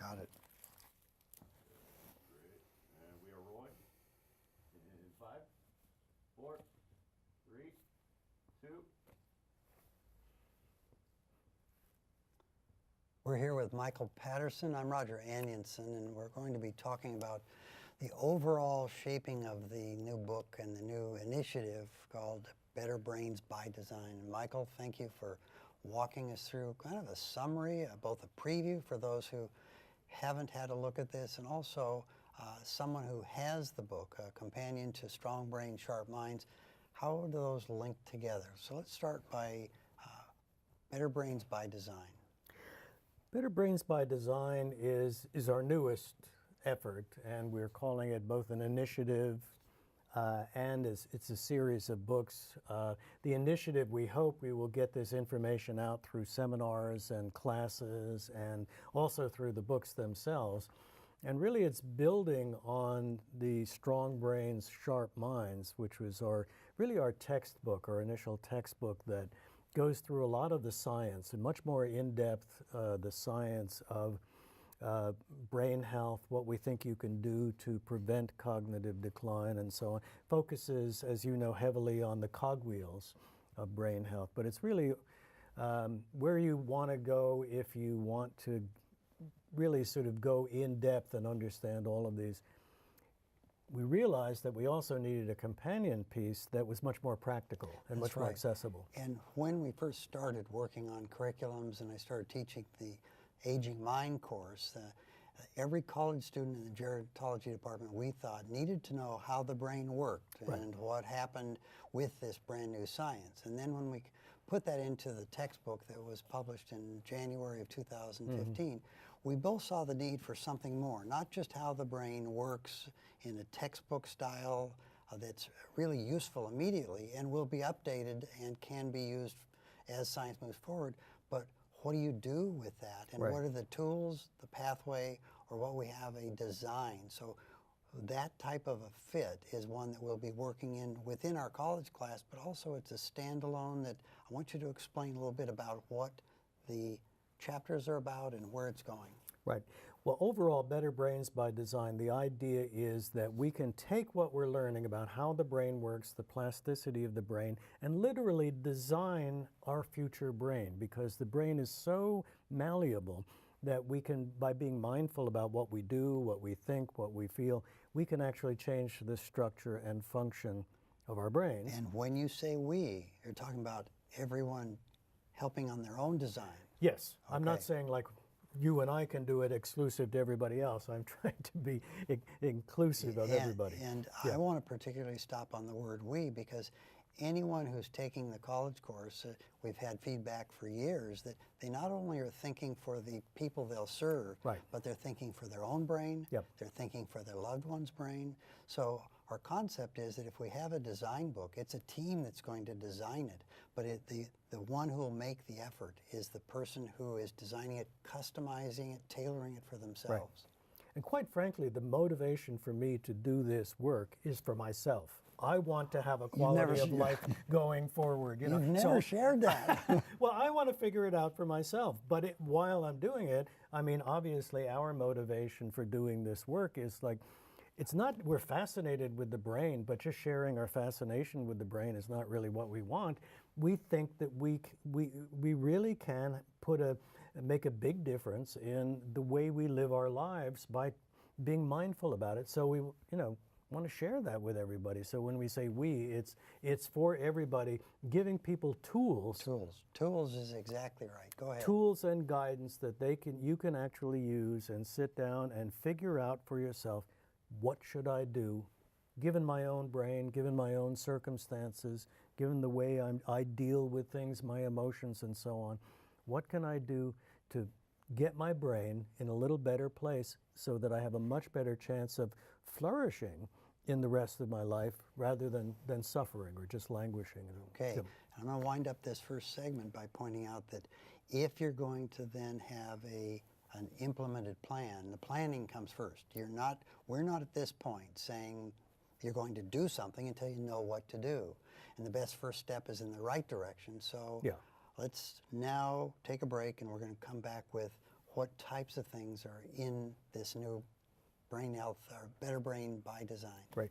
Got it. Great. And we are rolling. In 5, 4, 3, 2. We're here with Michael Patterson. I'm Roger Anionson, and we're going to be talking about the overall shaping of the new book and the new initiative called Better Brains by Design. And Michael, thank you for walking us through kind of a summary, both a preview for those who haven't had a look at this, and also someone who has the book, a companion to Strong Brain, Sharp Minds. How do those link together? So let's start by Better Brains by Design. Better Brains by Design is our newest effort, and we're calling it both an initiative and it's a series of books. The initiative, we hope we will get this information out through seminars and classes and also through the books themselves. And really it's building on the Strong Brains, Sharp Minds, which was our textbook, our initial textbook that goes through a lot of the science and much more in-depth the science of brain health, what we think you can do to prevent cognitive decline and so on. Focuses, as you know, heavily on the cogwheels of brain health, but it's really where you want to go if you want to really sort of go in depth and understand all of these. We realized that we also needed a companion piece that was much more practical and much more accessible. And when we first started working on curriculums and I started teaching the Aging Mind course, every college student in the gerontology department, we thought, needed to know how the brain worked and what happened with this brand new science. And then when we put that into the textbook that was published in January of 2015, we both saw the need for something more, not just how the brain works in a textbook style that's really useful immediately and will be updated and can be used as science moves forward, but what do you do with that? And what are the tools, the pathway, or what we have a design? So that type of a fit is one that we'll be working in within our college class, but also it's a standalone that I want you to explain a little bit about what the chapters are about and where it's going. Right. Well, overall, Better Brains by Design, the idea is that we can take what we're learning about how the brain works, the plasticity of the brain, and literally design our future brain, because the brain is so malleable that we can, by being mindful about what we do, what we think, what we feel, we can actually change the structure and function of our brains. And when you say we, you're talking about everyone helping on their own design. Yes. Okay. I'm not saying like you and I can do it exclusive to everybody else. I'm trying to be inclusive of everybody. And I want to particularly stop on the word we, because anyone who's taking the college course, we've had feedback for years that they not only are thinking for the people they'll serve, but they're thinking for their own brain, they're thinking for their loved one's brain. So our concept is that if we have a design book, it's a team that's going to design it, but the one who will make the effort is the person who is designing it, customizing it, tailoring it for themselves. And quite frankly, the motivation for me to do this work is for myself. I want to have a quality of life going forward. You've never shared that. Well, I want to figure it out for myself. But while I'm doing it, I mean, obviously our motivation for doing this work is like, it's not we're fascinated with the brain, but just sharing our fascination with the brain is not really what we want. We think that we really can make a big difference in the way we live our lives by being mindful about it. So we want to share that with everybody. So when we say we, it's for everybody, giving people tools. Tools is exactly right. Go ahead. Tools and guidance that you can actually use and sit down and figure out for yourself, what should I do, given my own brain, given my own circumstances, given the way I deal with things, my emotions and so on. What can I do to get my brain in a little better place so that I have a much better chance of flourishing in the rest of my life rather than suffering or just languishing. Okay, I'm going to wind up this first segment by pointing out that if you're going to then have an implemented plan, the planning comes first. We're not at this point saying you're going to do something until you know what to do. And the best first step is in the right direction. So let's now take a break, and we're going to come back with what types of things are in this new brain health or Better Brain by Design. Great.